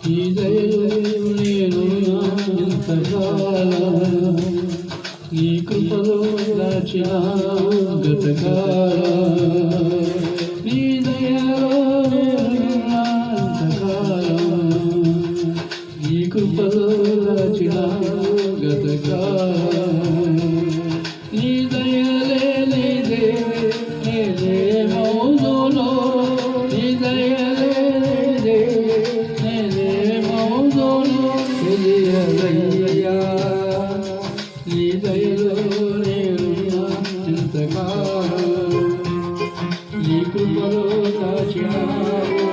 ఈ దయలో నేను ఎంతకాలం ఈ కృపలో దాచిన గతకాలం నీ దయలో ఎంతకాలం ఈ కృపలో దాచిన గతకాలం నీ దయలే లేదే నేనే మౌనులో నీ దయలే లేదే నేనే మౌనులో తెలియదయ్యా నీ దయలో నేను ఎంతకాలం ఈ కృపలో దాచినావు